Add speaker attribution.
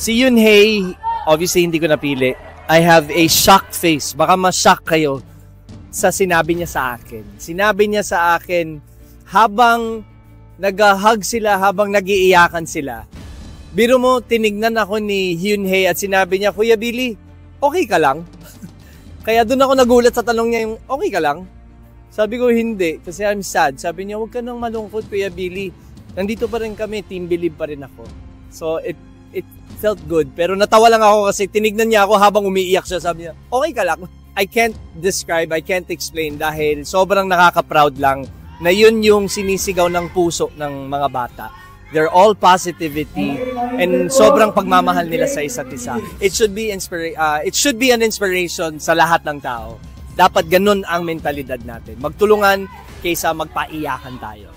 Speaker 1: Si Yoonhae, obviously hindi ko napili. I have a shocked face. Baka ma-shock kayo sa sinabi niya sa akin. Sinabi niya sa akin habang nag-hug sila, habang nag-iiyakan sila. Biro mo, tinignan ako ni Yoonhae at sinabi niya, Kuya Billy, okay ka lang? Kaya doon ako nagulat sa tanong niya yung, okay ka lang? Sabi ko, hindi. Kasi I'm sad. Sabi niya, huwag ka nang malungkot, Kuya Billy. Nandito pa rin kami. Team Believe pa rin ako. So, it felt good. Pero natawa lang ako kasi tinignan niya ako habang umiiyak siya. Sabi niya, okay ka lang? I can't describe, I can't explain dahil sobrang nakaka-proud lang na yun yung sinisigaw ng puso ng mga bata. They're all positivity and sobrang pagmamahal nila sa isa't isa. It should be an inspiration sa lahat ng tao. Dapat ganun ang mentalidad natin. Magtulungan kaysa magpaiyakan tayo.